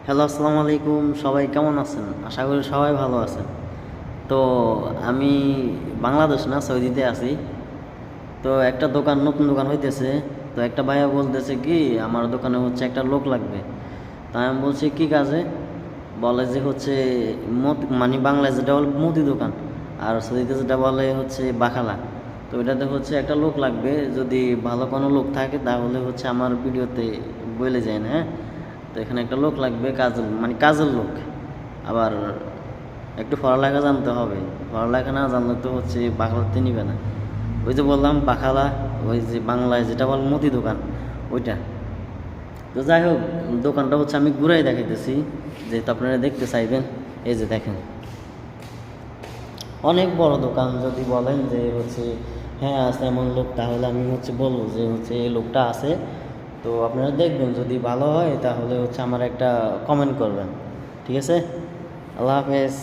Hello, আসসালামু আলাইকুম। সবাই কেমন আছেন? আশা করি সবাই ভালো আছেন। তো আমি বাংলাদেশ না, সৌদিতে আছি। তো একটা দোকান, নতুন দোকান হইতেছে। তো একটা ভাইয়া বলতেছে কি আমার দোকানে হচ্ছে একটা লোক লাগবে। তাই আমি বলছি কি কাজে? বলে যে হচ্ছে মানে বাংলায় যেটা বলে মুদি দোকান, আর সৌদিতে যেটা বলে হচ্ছে বাখালা। তো এটাতে হচ্ছে একটা লোক লাগবে। যদি ভালো কোনো লোক থাকে তাহলে হচ্ছে আমার ভিডিওতে বলে যায় না, হ্যাঁ। তো এখানে একটা লোক লাগবে, কাজের লোক। আবার একটু পড়ালেখা জানতে হবে। পড়ালেখা না জানলে তো হচ্ছে বাখালাতে নিবে না। ওই যে বললাম বাখালা, ওই যে বাংলায় যেটা বল মুদি দোকান, ওইটা। তো যাই হোক, দোকানটা হচ্ছে আমি ঘুরাই দেখাইতেছি, যেহেতু আপনারা দেখতে চাইবেন। এই যে দেখেন, অনেক বড় দোকান। যদি বলেন যে হচ্ছে হ্যাঁ আছে এমন লোক, তাহলে আমি হচ্ছে বলবো যে হচ্ছে এই লোকটা আছে। তো আপনারা দেখবেন, যদি ভালো হয় তাহলে হচ্ছে আমার একটা কমেন্ট করবেন। ঠিক আছে, আল্লাহ হাফেজ।